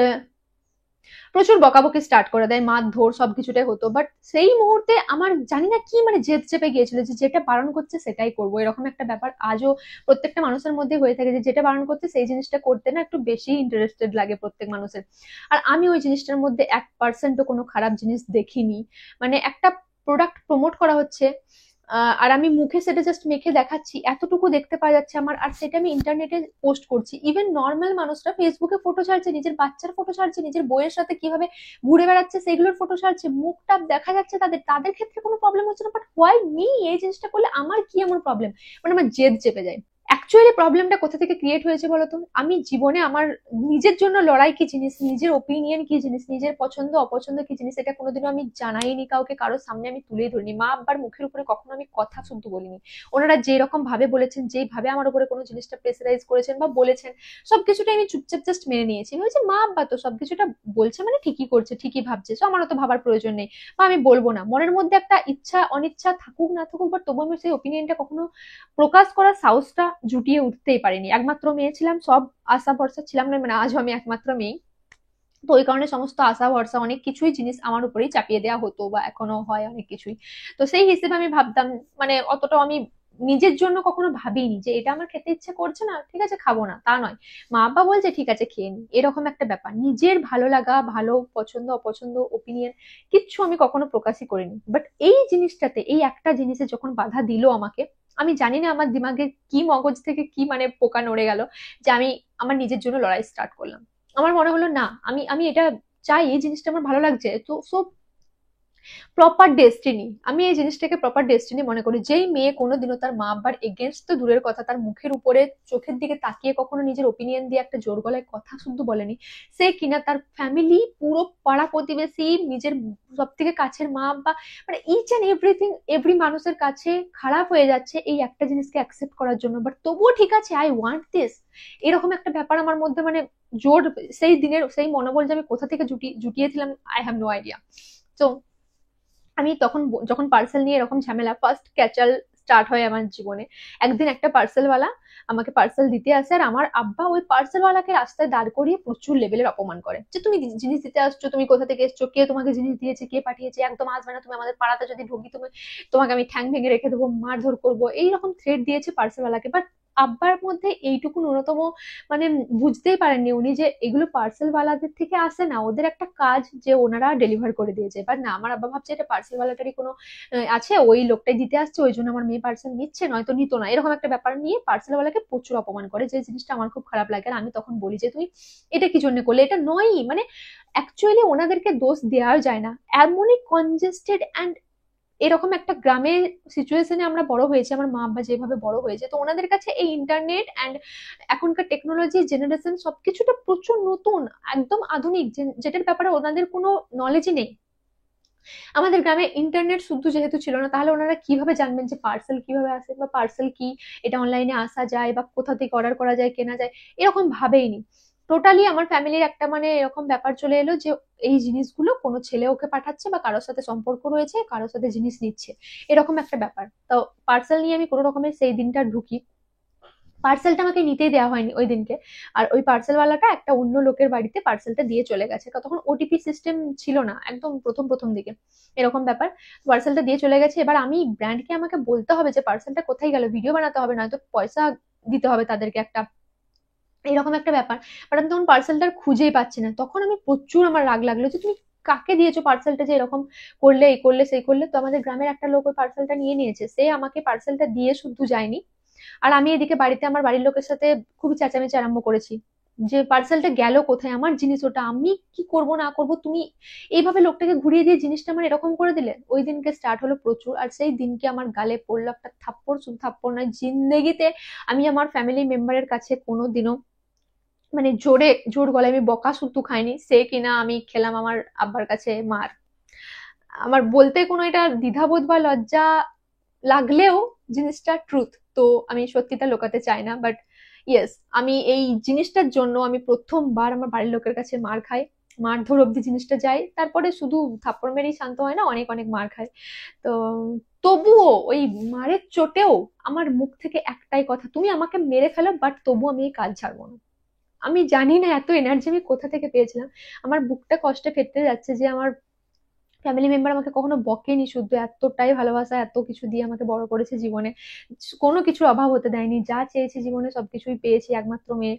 প্রচুর বকাবকি স্টার্ট করে দেয়, মারধর সবকিছুটাই হতো, বাট সেই মুহূর্তে আমার জানি না কি মানে জেদ চেপে গিয়েছিল, যে যেটা বারণ করছে সেটাই করবো, এরকম একটা ব্যাপার আজও প্রত্যেকটা মানুষের মধ্যে হয়ে থাকে, যে যেটা বারণ করছে সেই জিনিসটা করতে না একটু বেশি ইন্টারেস্টেড লাগে প্রত্যেক মানুষের। আর আমি ওই জিনিসটার মধ্যে 1% কোনো খারাপ জিনিস দেখিনি, মানে একটা প্রোডাক্ট প্রমোট করা হচ্ছে, আর আমি মুখে সেটা জাস্ট মেখে দেখাচ্ছি, এতটুকু দেখতে পাওয়া যাচ্ছে আমার, আর সেটা আমি ইন্টারনেটে পোস্ট করছি, ইভেন নর্মাল মানুষরা ফেসবুকে ফটো ছাড়ছে, নিজের বাচ্চার ফটো ছাড়ছে, নিজের বইয়ের সাথে কিভাবে ঘুরে বেড়াচ্ছে সেগুলোর ফটো ছাড়ছে, মুখটা দেখা যাচ্ছে তাদের, তাদের ক্ষেত্রে কোনো প্রবলেম হচ্ছে না, বাট হোয়াই মি, এই জিনিসটা করলে আমার কি এমন প্রবলেম, মানে আমার জেদ চেপে যায়। অ্যাকচুয়ালি প্রবলেমটা কোথা থেকে ক্রিয়েট হয়েছে বলতো, আমি জীবনে আমার নিজের জন্য লড়াই কি জিনিস, নিজের ওপিনিয়ন কি জিনিস, নিজের পছন্দ অপছন্দ কি জিনিস, এটা কোনোদিনও আমি জানাইনি কাউকে, কারোর সামনে আমি তুলে ধরিনি, মা আব্বার মুখের উপরে কখনো আমি কথা শুদ্ধ বলিনি, ওনারা যেই রকম ভাবে বলেছেন, যেইভাবে আমার উপরে কোনো জিনিসটা প্রেসারাইজ করেছেন বা বলেছেন, সবকিছুটা আমি চুপচাপ জাস্ট মেনে নিয়েছি, ভেবেছি মা আব্বা তো সবকিছুটা বলছে মানে ঠিকই করছে, ঠিকই ভাবছে, তো আমারও তো ভাবার প্রয়োজন নেই, বা আমি বলবো না, মনের মধ্যে একটা ইচ্ছা অনিচ্ছা থাকুক না থাকুক, বাট তবু আমি সেই ওপিনিয়নটা কখনো প্রকাশ করার সাহসটা জুটিয়ে উঠতেই পারিনি, একমাত্র মেয়ে ছিলাম, সব আশা ভরসা ছিলাম না, মানে আজও আমি একমাত্র মেয়ে, তো ওই কারণে সমস্ত আশা ভরসা অনেক কিছুই জিনিস আমার উপরেই চাপিয়ে দেওয়া হতো, বা এখনো হয় অনেক কিছুই। তো সেই হিসেবে আমি ভাবতাম, মানে অতটাও আমি নিজের জন্য কখনো ভাবিনি যে এটা আমার খেতে ইচ্ছে করছে না, ঠিক আছে খাবো না, তা নয়, মা বাবা বলছে ঠিক আছে খেয়ে নি, এরকম একটা ব্যাপার, নিজের ভালো লাগা, ভালো পছন্দ অপছন্দ ওপিনিয়ন কিচ্ছু আমি কখনো প্রকাশই করিনি, বাট এই জিনিসটাতে, এই একটা জিনিসে যখন বাধা দিল আমাকে, আমি জানি না আমার দিমাগে কি মগজ থেকে কি মানে পোকা নড়ে গেল, যে আমি আমার নিজের জন্য লড়াই স্টার্ট করলাম। আমার মনে হলো না, আমি আমি এটা চাই, এই জিনিসটা আমার ভালো লাগছে, তো সো প্রপার ডেস্টিনি, আমি এই জিনিসটাকে প্রপার ডেস্টিনি মনে করি, যেই মেয়ে কোনোদিনও তার মা বাবার এগেনস্ট তো দূরের কথা, তার মুখের উপরে চোখের দিকে তাকিয়ে কখনো নিজের ওপিনিয়ন দিয়ে একটা জোর গলায় কথা শুদ্ধ বলেনি, সে কিনা তার ফ্যামিলি, পুরো পাড়া প্রতিবেশী, নিজের সব থেকে কাছের মা বাবা, মানে ইচ অ্যান্ড এভরিথিং, এভরি মানুষের কাছে খারাপ হয়ে যাচ্ছে এই একটা জিনিসকে অ্যাকসেপ্ট করার জন্য, বাট তবুও ঠিক আছে, আই ওয়ান্ট দিস, এরকম একটা ব্যাপার আমার মধ্যে মানে জোর সেই দিনের সেই মনোবল যে আমি কোথা থেকে জুটিয়েছিলাম, আই হ্যাভ নো আইডিয়া। তো আমি তখন যখন পার্সেল নিয়ে এরকম ঝামেলা, ফার্স্ট ক্যাচাল স্টার্ট হয় আমার জীবনে। একদিন একটা পার্সেলওয়ালা আমাকে পার্সেল দিতে আসে, আর আমার আব্বা ওই পার্সেলওয়ালাকে রাস্তায় দাঁড় করিয়ে প্রচুর লেভেলের অপমান করে, যে তুমি জিনিস দিতে আসছো, তুমি কোথা থেকে এসছো, কে তোমাকে জিনিস দিয়েছে, কে পাঠিয়েছে, একদম আসবে না তুমি আমাদের পাড়াতে, যদি ঢুকি তোমাকে আমি ঠ্যাং ভেঙে রেখে দেবো, মারধর করবো, এইরকম থ্রেট দিয়েছে পার্সেলওয়ালাকে। বাট আব্বার মধ্যে এইটুকু ন্যূনতম মানে বুঝতেই পারেননি উনি যে এগুলো পার্সেল ওয়ালাদের থেকে আসে না, ওদের একটা কাজ যে ওনারা ডেলিভার করে দিয়েছে। বাট না, আমার আব্বা ভাবছে এটা পার্সেল ওয়ালাটারই কোনো আছে, ওই লোকটাই দিতে আসছে, ওই জন্য আমার মেয়ে পার্সেল নিচ্ছে, নয়তো নিত না, এরকম একটা ব্যাপার নিয়ে পার্সেল ওয়ালাকে প্রচুর অপমান করে, যে জিনিসটা আমার খুব খারাপ লাগে। আর আমি তখন বলি যে তুই এটা কি জন্য করলে, এটা নয়ই, মানে অ্যাকচুয়ালি ওনাদেরকে দোষ দেওয়া যায় না, এমনই কনজেস্টেড অ্যান্ড এরকম একটা গ্রামের সিচুয়েশনে আমরা বড় হয়েছি, আমার মা আব্বা যেভাবে বড় হয়েছে, তো ওনাদের কাছে এই ইন্টারনেট অ্যান্ড এখনকার টেকনোলজি জেনারেশন সবকিছুটা প্রচুর নতুন, একদম আধুনিক, যেটার ব্যাপারে ওনাদের কোনো নলেজই নেই। আমাদের গ্রামে ইন্টারনেট শুদ্ধ যেহেতু ছিল না, তাহলে ওনারা কিভাবে জানবেন যে পার্সেল কিভাবে আসে, বা পার্সেল কি, এটা অনলাইনে আসা যায়, বা কোথা থেকে অর্ডার করা যায়, কেনা যায়, এরকম ভাবেইনি। টোটালি আমার ফ্যামিলির একটা মানে এরকম ব্যাপার চলে এলো যে এই জিনিসগুলো কোনো ছেলে ওকে পাঠাচ্ছে, বা কারোর সাথে সম্পর্ক রয়েছে, কারোর সাথে জিনিস নিচ্ছে, এরকম একটা ব্যাপার। তো পার্সেল নিয়ে আমি কোনো রকমের সেই দিনটা ঢুকি, পার্সেলটা আমাকে নিতেই দেওয়া হয়নি ওই দিনকে। আর ওই পার্সেলওয়ালাটা একটা অন্য লোকের বাড়িতে পার্সেলটা দিয়ে চলে গেছে, তখন ওটিপি সিস্টেম ছিল না, একদম প্রথম প্রথম দিকে এরকম ব্যাপার। পার্সেলটা দিয়ে চলে গেছে, এবার আমি ব্র্যান্ডকে আমাকে বলতে হবে যে পার্সেলটা কোথায় গেল, ভিডিও বানাতে হবে, নয়তো পয়সা দিতে হবে তাদেরকে একটা, এরকম একটা ব্যাপার। বাট আমি তখন পার্সেলটার খুঁজেই পাচ্ছি না, তখন আমি প্রচুর আমার রাগ লাগলো যে তুমি কাকে দিয়েছো পার্সেলটা, যে এরকম করলে, এই করলে, সেই করলে। তো আমাদের গ্রামের একটা লোক ওই পার্সেলটা নিয়ে নিয়েছে, সে আমাকে পার্সেলটা দিয়ে শুধু যায়নি, আর আমি এদিকে বাড়িতে আমার বাড়ির লোকের সাথে খুবই চেঁচামেচি আরম্ভ করেছি যে পার্সেলটা গেল কোথায়, আমার জিনিস ওটা, আমি কি করব না করব, তুমি এইভাবে লোকটাকে ঘুরিয়ে দিয়ে জিনিসটা আমার এরকম করে দিলে। ওই দিনকে স্টার্ট হলো প্রচুর, আর সেই দিনকে আমার গালে পড়লো একটা থাপ্পড়, শুধু থাপ্পড় নয়, জিন্দেগিতে আমি আমার ফ্যামিলি মেম্বারের কাছে কোনোদিনও মানে জোর গলায় আমি বকা শুধু খাইনি, সে কিনা আমি খেলাম আমার আব্বার কাছে মার। আমার বলতে কোনো এটা দ্বিধাবোধ বা লজ্জা লাগলেও জিনিসটা ট্রুথ, তো আমি সত্যিটা লুকাতে চাই না। বাট ইয়েস, আমি এই জিনিসটার জন্য আমি প্রথমবার আমার বাড়ির লোকের কাছে মার খাই, মারধর অব্দি জিনিসটা যায়, তারপরে শুধু থাপ্পড় মেরেই শান্ত হয় না, অনেক অনেক মার খায়। তো তবুও ওই মারের চোটেও আমার মুখ থেকে একটাই কথা, তুমি আমাকে মেরে ফেলো, বাট তবু আমি এই কাজ ছাড়বো না। আমি জানি না এত এনার্জি আমি কোথা থেকে পেয়েছিলাম, আমার বুকটা কষ্টে ফেটে যাচ্ছে যে আমার ফ্যামিলি মেম্বার আমাকে কখনো বকেনি, শুদ্ধ এতটাই ভালোবাসা, এত কিছু দিয়ে আমাকে বড় করেছে জীবনে, কোনো কিছুর অভাব হতে দেয়নি, যা চেয়েছি জীবনে সবকিছুই পেয়েছি, একমাত্র মেয়ে।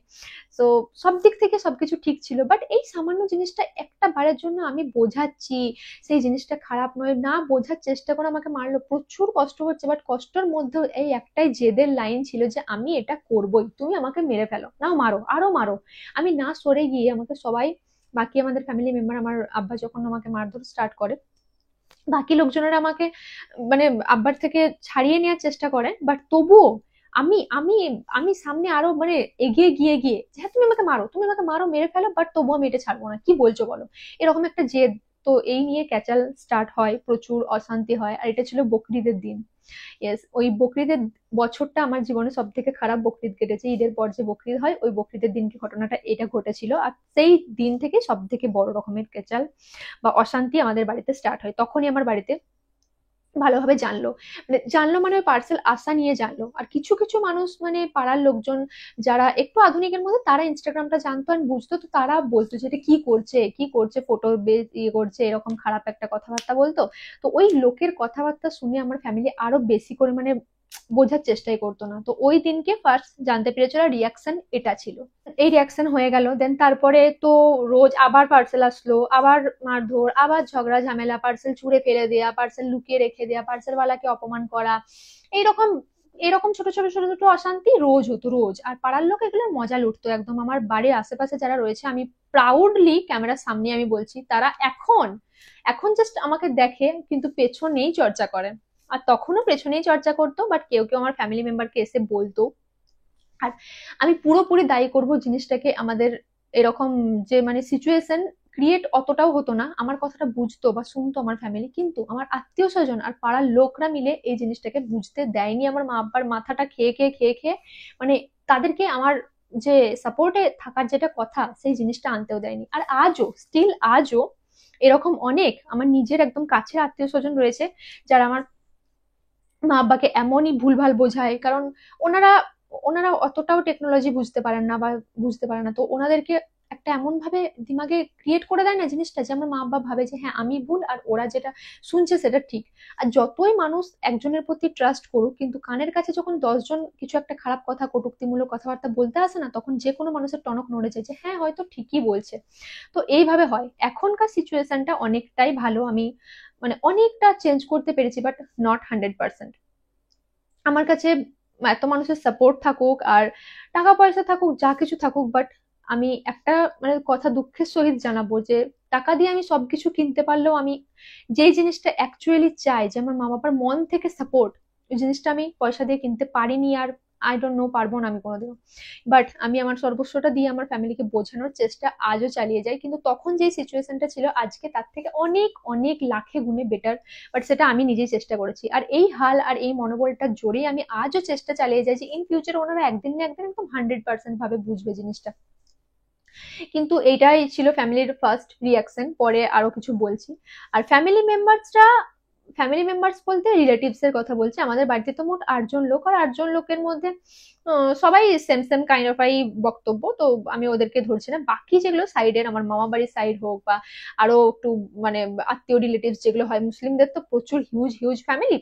তো সব দিক থেকে সবকিছু ঠিক ছিল, বাট এই সামান্য জিনিসটা একটা বারের জন্য আমি বোঝাচ্ছি সেই জিনিসটা খারাপ নয়, না বোঝার চেষ্টা করে আমাকে মারলো, প্রচুর কষ্ট হচ্ছে, বাট কষ্টের মধ্যেও এই একটাই জেদের লাইন ছিল যে আমি এটা করবোই, তুমি আমাকে মেরে ফেলো, নাও মারো, আরো মারো। আমি না সরে গিয়ে আমাকে সবাই, বাকি আমাদের ফ্যামিলি মেম্বার, আমার আব্বা যখন আমাকে মারধর স্টার্ট করে, বাকি লোকজনেরা আমাকে মানে আব্বার থেকে ছাড়িয়ে নেওয়ার চেষ্টা করে, বাট তবুও আমি আমি আমি সামনে আরো মানে এগিয়ে গিয়ে গিয়ে যে হ্যাঁ তুমি আমাকে মারো, তুমি আমাকে মারো, মেরে ফেলো, বাট তবুও আমি এটা ছাড়বো না, কি বলছো বলো, এরকম একটা জেদ। তো এই নিয়ে ক্যাচাল স্টার্ট হয়, প্রচুর অশান্তি হয়, আর এটা ছিল বকরিদের দিন। ইয়েস, ওই বকরিদের বছরটা আমার জীবনে সব থেকে খারাপ বকরিদ কেটেছে, ঈদের পর যে বকরিদ হয় ওই বকরিদের দিনকে ঘটনাটা এটা ঘটেছিল, আর সেই দিন থেকে সব থেকে বড় রকমের কেচাল বা অশান্তি আমাদের বাড়িতে স্টার্ট হয়। তখনই আমার বাড়িতে ভালোভাবে জানলো, মানে জানলো মানে ওই পার্সেল আসা নিয়ে জানলো। আর কিছু কিছু মানুষ মানে পাড়ার লোকজন যারা একটু আধুনিকের মধ্যে, তারা ইনস্টাগ্রামটা জানতো আর বুঝতো, তো তারা বলতো যে এটা কি করছে, কি করছে, ফটো ইয়ে করছে, এরকম খারাপ একটা কথাবার্তা বলতো। তো ওই লোকের কথাবার্তা শুনে আমার ফ্যামিলি আরো বেশি করে মানে বোঝার চেষ্টাই করতো না। তো ওই দিনকে ফার্স্ট জানতে পেরেছিল রিয়াকশন এটা ছিল, এই রিয়াকশন হয়ে গেল। দেন তারপরে তো রোজ আবার পার্সেল আসলো, আবার মারধর, আবার ঝগড়া ঝামেলা, পার্সেল ছুঁড়ে ফেলে দেয়া, পার্সেল লুকিয়ে রেখে দেয়া, পার্সেল ওয়ালাকে অপমান করা, এইরকম এরকম ছোট ছোট ছোট ছোট অশান্তি রোজ হতো রোজ। আর পাড়ার লোক এগুলোর মজা লুটতো একদম। আমার বাড়ির আশেপাশে যারা রয়েছে, আমি প্রাউডলি ক্যামেরার সামনে আমি বলছি, তারা এখন এখন জাস্ট আমাকে দেখে কিন্তু পেছনেই চর্চা করে, আর তখনও পেছনেই চর্চা করতো, বাট কেউ কেউ আমার ফ্যামিলি মেম্বারকে এসে বলতো। আর আমি পুরোপুরি দায়ী করব জিনিসটাকে আমাদের এরকম যে মানে সিচুয়েশন ক্রিয়েট অতটাও হতো না, আমার কথাটা বুঝতো বা শুনতো আমার ফ্যামিলি, কিন্তু আমার আত্মীয় স্বজন আর পাড়ার লোকরা মিলে এই জিনিসটাকে বুঝতে দেয়নি। আমার মা আব্বার মাথাটা খেয়ে খেয়ে খেয়ে খেয়ে মানে তাদেরকে আমার যে সাপোর্টে থাকার যেটা কথা সেই জিনিসটা আনতেও দেয়নি। আর আজও এরকম অনেক আমার নিজের একদম কাছের আত্মীয় স্বজন রয়েছে যারা আমার মা আব্বাকে এমনই ভুলভাল বোঝায়, কারণ ওনারা ওনারা অতটাও টেকনোলজি বুঝতে পারেন না বা বুঝতে পারে না, তো ওনাদেরকে একটা এমন ভাবে দিমাগে ক্রিয়েট করে দেয় না জিনিসটা, যে আমার মা আব্বা ভাবে যে হ্যাঁ আমি ভুল আর ওরা যেটা শুনছে সেটা ঠিক। আর যতই মানুষ একজনের প্রতি ট্রাস্ট করুক, কিন্তু কানের কাছে যখন 10 জন কিছু একটা খারাপ কথা কটূক্তিমূলক কথাবার্তা বলতে আসে না, তখন যে কোনো মানুষের টনক নড়ে যায় যে হ্যাঁ হয়তো ঠিকই বলছে। তো এইভাবে হয়। এখনকার সিচুয়েশনটা অনেকটাই ভালো, আমি মানে অনেকটা চেঞ্জ করতে পেরেছি, বাট নট 100%। আমার কাছে এত মানুষের সাপোর্ট থাকুক আর টাকা পয়সা থাকুক, যা কিছু থাকুক, বাট আমি একটা মানে কথা দুঃখের সহিত জানাবো যে টাকা দিয়ে আমি সবকিছু কিনতে পারলেও আমি যেই জিনিসটা অ্যাকচুয়ালি চাই, যে আমার মা বাবার মন থেকে সাপোর্ট, ওই জিনিসটা আমি পয়সা দিয়ে কিনতে পারিনি, আর আই ডোন্ট নো পারবো না আমি কোনোদিনও। বাট আমি আমার সর্বস্বটা দিয়ে আমার ফ্যামিলিকে বোঝানোর চেষ্টা আজও চালিয়ে যাই, কিন্তু তখন যেই সিচুয়েশনটা ছিল আজকে তার থেকে অনেক অনেক লাখে গুণে বেটার। বাট সেটা আমি নিজেই চেষ্টা করেছি, আর এই হাল আর এই মনোবলটা জোরেই আমি আজও চেষ্টা চালিয়ে যাই যে ইন ফিউচার ওনারা একদিন না একদিন একদম 100% ভাবে বুঝবে জিনিসটা। কিন্তু এইটাই ছিল ফ্যামিলির ফার্স্ট রিয়াকশন, পরে আরো কিছু বলছি। আর ফ্যামিলি মেম্বার্স বলতে রিলেটিভস এর কথা বলছি। আমাদের বাড়িতে তো মোট 8 জন লোক, আর 8 জন লোকের মধ্যে সবাই same same kind of I বক্তব্য, তো আমি ওদেরকে ধরছি না। বাকি যেগুলো সাইডের, আমার মামা বাড়ির সাইড হোক বা আরো একটু মানে আত্মীয় রিলেটিভস যেগুলো হয়, মুসলিমদের তো প্রচুর হিউজ হিউজ ফ্যামিলি,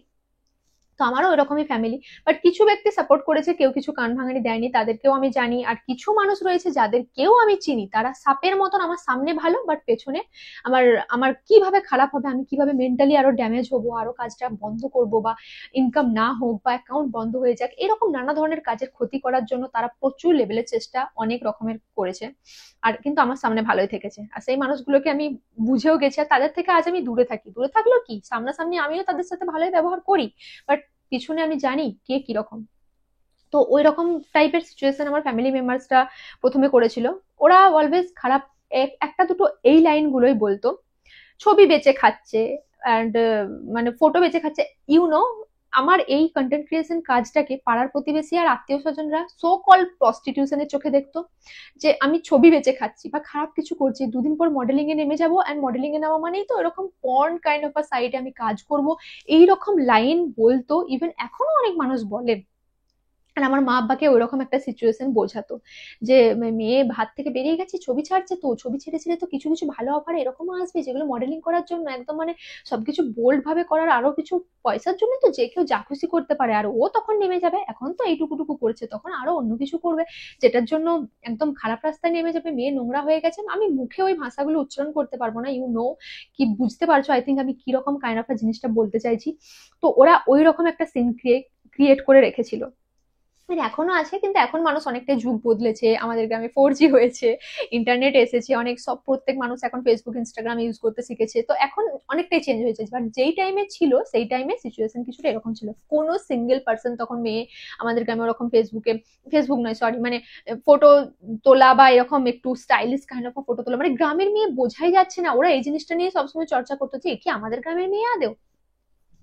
তো আমারও ওরকমই ফ্যামিলি। বাট কিছু ব্যক্তি সাপোর্ট করেছে, কেউ কিছু কান ভাঙানি দেয়নি, তাদেরকেও আমি জানি। আর কিছু মানুষ রয়েছে যাদেরকেও আমি চিনি, তারা সাপের মতন আমার সামনে ভালো, বাট পেছনে আমার আমার কিভাবে খারাপ হবে, আমি কিভাবে মেন্টালি আরো ড্যামেজ হবো, আরো কাজটা বন্ধ করব, বা ইনকাম না হোক বা অ্যাকাউন্ট বন্ধ হয়ে যাক, এরকম নানা ধরনের কাজের ক্ষতি করার জন্য তারা প্রচুর লেভেলের চেষ্টা অনেক রকমের করেছে। আর কিন্তু আমার সামনে ভালোই থেকেছে, আর সেই মানুষগুলোকে আমি বুঝেও গেছি, আর তাদের থেকে আজ আমি দূরে থাকি। দূরে থাকলেও কি, সামনাসামনি আমিও তাদের সাথে ভালোই ব্যবহার করি, বাট পিছনে আমি জানি কে কিরকম। তো ওই রকম টাইপের সিচুয়েশন আমার ফ্যামিলি মেম্বার্সরা প্রথমে করেছিল। ওরা অলওয়েজ খারাপ একটা দুটো এই লাইনগুলোই বলতো, ছবি বেচে খাচ্ছে অ্যান্ড মানে ফটো বেচে খাচ্ছে, ইউনো। আমার এই কন্টেন্ট ক্রিয়েশন কাজটাকে পাড়ার প্রতিবেশী আর আত্মীয় স্বজনরা সো কল প্রস্টিটিউশনের চোখে দেখতো, যে আমি ছবি বেচে খাচ্ছি বা খারাপ কিছু করছি, 2 দিন পর মডেলিং এ নেমে যাবো, অ্যান্ড মডেলিং এ নেওয়া মানেই তো এরকম পর্ন কাইন্ড অফ আ সাইটে আমি কাজ করব, এইরকম লাইন বলতো। ইভেন এখনো অনেক মানুষ বলে। আর আমার মা আব্বাকে ওইরকম একটা সিচুয়েশন বোঝাতো যে মেয়ে হাত থেকে বেরিয়ে গেছে, ছবি ছাড়ছে, তো ছবি ছেড়ে ছেড়ে তো কিছু কিছু ভালো অফার এরকমও আসবে যেগুলো মডেলিং করার জন্য একদম মানে সবকিছু বোল্ড ভাবে করার, আরো কিছু পয়সার জন্য তো যে কেউ যা খুশি করতে পারে, আর ও তখন নেমে যাবে, এখন তো এইটুকুটুকু করছে, তখন আরো অন্য কিছু করবে যেটার জন্য একদম খারাপ রাস্তায় নেমে যাবে। মেয়ে নোংরা হয়ে গেছে, আমি মুখে ওই ভাষাগুলো উচ্চারণ করতে পারবো না, ইউ নো, কি বুঝতে পারছো আই থিঙ্ক আমি কিরকম কাইন্ড অফ জিনিসটা বলতে চাইছি। তো ওরা ওই রকম একটা সিন ক্রিয়েট করে রেখেছিল। মানে এখনো আছে, কিন্তু এখন মানুষ অনেকটাই যুগ বদলেছে, আমাদের গ্রামে 4G হয়েছে, ইন্টারনেট এসেছে, অনেক সব প্রত্যেক মানুষ এখন ফেসবুক ইনস্টাগ্রাম ইউজ করতে শিখেছে, তো এখন অনেকটাই চেঞ্জ হয়েছে। বাট যেই টাইমে ছিল সেই টাইমে সিচুয়েশন কিছুটা এরকম ছিল, কোনো সিঙ্গেল পার্সন তখন মেয়ে আমাদের গ্রামে ওরকম ফেসবুক নয় সরি মানে ফটো তোলা বা এরকম একটু স্টাইলিশ কাইন্ড অফ ফটো তোলা, মানে গ্রামের মেয়ে বোঝাই যাচ্ছে না। ওরা এই জিনিসটা নিয়ে সবসময় চর্চা করতো যে এ কি আমাদের গ্রামের মেয়ে আদেও,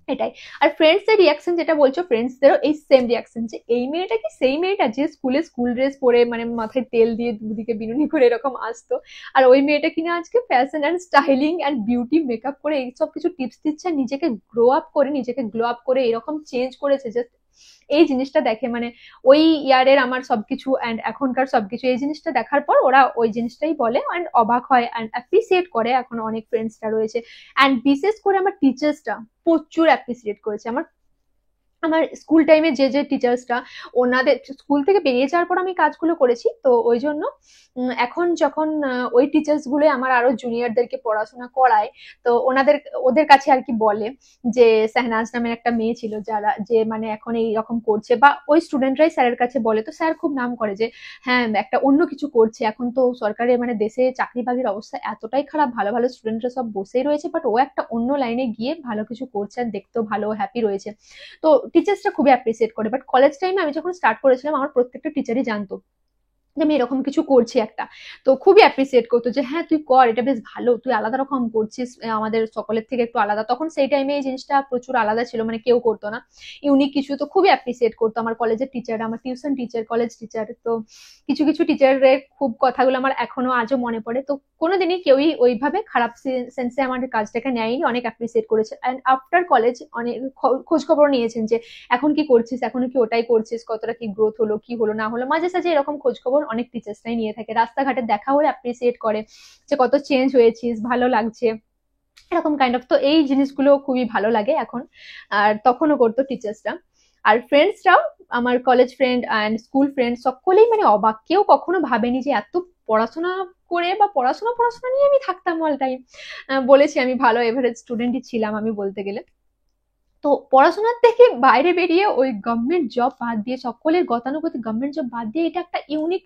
এটাই। আর ফ্রেন্ডস এর রিয়াকশন যেটা বলছো, ফ্রেন্ডসদেরও এই সেম রিয়াকশন, যে এই মেয়েটা কি সেই মেয়েটা যে স্কুলে স্কুল ড্রেস পরে মানে মাথায় তেল দিয়ে দুদিকে বিনুনি করে এরকম আসতো, আর ওই মেয়েটা কিনা আজকে fashion and styling and beauty makeup করে এইসব কিছু টিপস দিচ্ছে, আর নিজেকে গ্লো আপ করে এরকম চেঞ্জ করেছে। জাস্ট এই জিনিসটা দেখে মানে ওই ইয়ারের আমার সবকিছু অ্যান্ড এখনকার সবকিছু, এই জিনিসটা দেখার পর ওরা ওই জিনিসটাই বলে অ্যান্ড অবাক হয় অ্যান্ড অ্যাপ্রিসিয়েট করে। এখন অনেক ফ্রেন্ডসরা রয়েছে, অ্যান্ড বিশেষ করে আমার টিচার্সটা প্রচুর অ্যাপ্রিসিয়েট করেছে। আমার আমার স্কুল টাইমে যে যে টিচার্সরা, ওনাদের স্কুল থেকে বেরিয়ে যাওয়ার পর আমি কাজগুলো করেছি, তো ওই জন্য এখন যখন ওই টিচার্স গুলো আমার আরো জুনিয়রদেরকে পড়াশোনা করায়, তো ওদের কাছে আর কি বলে যে শাহনাজ নামের একটা মেয়ে ছিল যারা যে মানে এখন এই রকম করছে, বা ওই স্টুডেন্টরাই স্যারের কাছে বলে, তো স্যার খুব নাম করে যে হ্যাঁ একটা অন্য কিছু করছে। এখন তো সরকারের মানে দেশে চাকরি বাকরির অবস্থা এতটাই খারাপ, ভালো ভালো স্টুডেন্টরা সব বসেই রয়েছে, বাট ও একটা অন্য লাইনে গিয়ে ভালো কিছু করছে আর দেখতেও ভালো হ্যাপি রয়েছে। তো টিচার্সটা খুবই অ্যাপ্রিসিয়েট করে। বাট কলেজ টাইমে আমি যখন স্টার্ট করেছিলাম, আমার প্রত্যেকটা টিচারই জানতো যে আমি এরকম কিছু করছি একটা। তো খুবই অ্যাপ্রিসিয়েট করতো যে হ্যাঁ তুই কর, এটা বেশ ভালো, তুই আলাদা রকম করছিস, আমাদের সকলের থেকে একটু আলাদা। তখন সেই টাইমে এই জিনিসটা প্রচুর আলাদা ছিল, মানে কেউ করতো না, ইউনিক কিছু। তো খুবই অ্যাপ্রিসিয়েট করতো আমার কলেজের টিচার, আমার টিউশন টিচার, কলেজ টিচার। তো কিছু কিছু টিচারের খুব কথাগুলো আমার এখনো আজও মনে পড়ে। তো কোনোদিনই কেউই ওইভাবে খারাপ সেন্সে আমার কাজটাকে নেয়নি, অনেক অ্যাপ্রিসিয়েট করেছে। অ্যান্ড আফটার কলেজ অনেক খোঁজ খবর নিয়েছেন যে এখন কি করছিস, এখনো কি ওটাই করছিস, কতটা কি গ্রোথ হলো, কি হলো না হলো, মাঝে সাঝে এরকম খোঁজ খবর অনেক টিচার্সরাই নিয়ে থাকে। রাস্তাঘাটে দেখা হলে অ্যাপ্রিসিয়েট করে যে কত চেঞ্জ হয়েছিস, ভালো লাগছে, এরকম কাইন্ড অফ। তো এই জিনিসগুলো খুবই ভালো লাগে এখন, আর তখনও করতো টিচার্সরা। আর ফ্রেন্ডসরাও, আমার college friend and school friend সকলেই মানে অবাক, কেউ কখনো ভাবেনি যে এত পড়াশোনা করে বা পড়াশোনা পড়াশোনা নিয়ে আমি থাকতাম অল টাইম। বলেছি আমি ভালো এভারেজ স্টুডেন্টই ছিলাম আমি বলতে গেলে। তো পড়াশোনার থেকে বাইরে বেরিয়ে ওই গভর্নমেন্ট জব বাদ দিয়ে, সকলের গতানুগতিক গভর্নমেন্ট জব বাদ দিয়ে, এটা একটা ইউনিক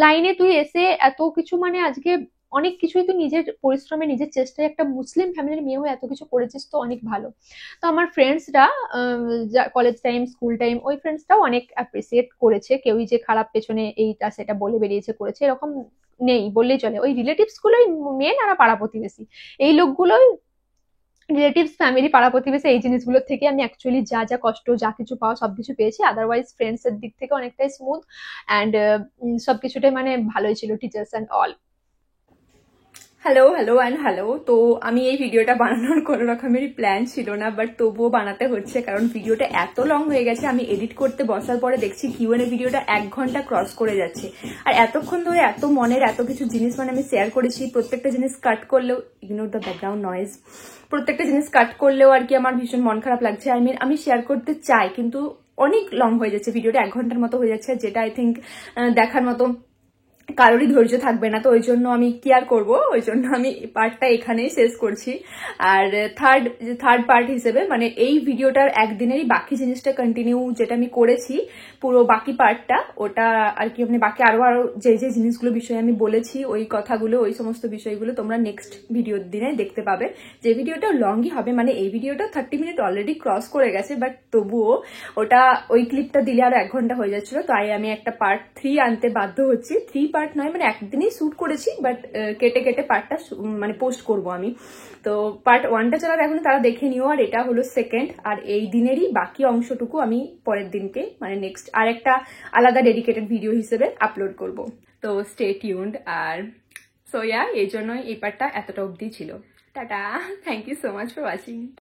লাইনে তুই এসে এত কিছু, মানে আজকে অনেক কিছুই তুই নিজের পরিশ্রমে নিজের চেষ্টায় একটা মুসলিম ফ্যামিলির মেয়ে হয়ে এত কিছু করেছিস, তো অনেক ভালো। তো আমার ফ্রেন্ডসরা কলেজ টাইম স্কুল টাইম ওই ফ্রেন্ডসরাও অনেক অ্যাপ্রিসিয়েট করেছে, কেউই যে খারাপ পেছনে এইটা সেটা বলে বেরিয়েছে করেছে এরকম নেই বললেই চলে। ওই রিলেটিভস গুলোই মেন, আর পাড়া প্রতিবেশী, এই লোকগুলোই, রিলেটিভস ফ্যামিলি পাড়া প্রতিবেশী, এই জিনিসগুলোর থেকে আমি অ্যাকচুয়ালি যা যা কষ্ট যা কিছু পাওয়া সবকিছু পেয়েছি। আদারওয়াইজ ফ্রেন্ডস এর দিক থেকে অনেকটাই স্মুথ অ্যান্ড সবকিছুটাই মানে ভালোই ছিল, teachers and all. Hello hello and hello. তো আমি এই ভিডিওটা বানানোর কোনো রকমেরই প্ল্যান ছিল না, বাট তবুও বানাতে হচ্ছে কারণ ভিডিওটা এত লং হয়ে গেছে। আমি এডিট করতে বসার পরে দেখছি কিউএনএ ভিডিওটা 1 ঘন্টা ক্রস করে যাচ্ছে, আর এতক্ষণ ধরে এত মনের এত কিছু জিনিস মানে আমি শেয়ার করেছি, প্রত্যেকটা জিনিস কাট করলেও, ইগনোর দ্য ব্যাকগ্রাউন্ড নয়েজ, প্রত্যেকটা জিনিস কাট করলেও আর কি আমার ভীষণ মন খারাপ লাগছে। আই মিন আমি শেয়ার করতে চাই কিন্তু অনেক লং হয়ে যাচ্ছে, ভিডিওটা 1 ঘন্টার মতো হয়ে যাচ্ছে, যেটা আই থিঙ্ক দেখার মতো কারোরই ধৈর্য থাকবে না। তো ওই জন্য আমি কি আর করবো, ওই জন্য আমি পার্টটা এখানেই শেষ করছি। আর থার্ড পার্ট হিসেবে মানে এই ভিডিওটার একদিনেরই বাকি জিনিসটা কন্টিনিউ যেটা আমি করেছি, পুরো বাকি পার্টটা ওটা আর কি, মানে বাকি আরো যে যে জিনিসগুলো বিষয়ে আমি বলেছি, ওই কথাগুলো ওই সমস্ত বিষয়গুলো তোমরা নেক্সট ভিডিওর দিনে দেখতে পাবে। যে ভিডিওটা লংই হবে, মানে এই ভিডিওটা 30 মিনিট অলরেডি ক্রস করে গেছে, বাট তবুও ওটা ওই ক্লিপটা দিলে আরো 1 ঘন্টা হয়ে যাচ্ছিল। তাই আমি একটা পার্ট 3 আনতে বাধ্য হচ্ছি। 3 পার্ট নয়, মানে একদিনেই শুট করেছি, বাট কেটে কেটে পার্টটা মানে পোস্ট করব আমি। তো পার্ট 1টা যারা এখন তারা দেখে নিও, আর এটা হলো সেকেন্ড, আর এই দিনেরই বাকি অংশটুকু আমি পরের দিনকে মানে নেক্সট আর একটা আলাদা ডেডিকেটেড ভিডিও হিসেবে আপলোড করব। তো স্টে টিউনড। আর সো এই জন্যই এই পার্টটা এতটা অবধি ছিল। Tata, thank you so much for watching.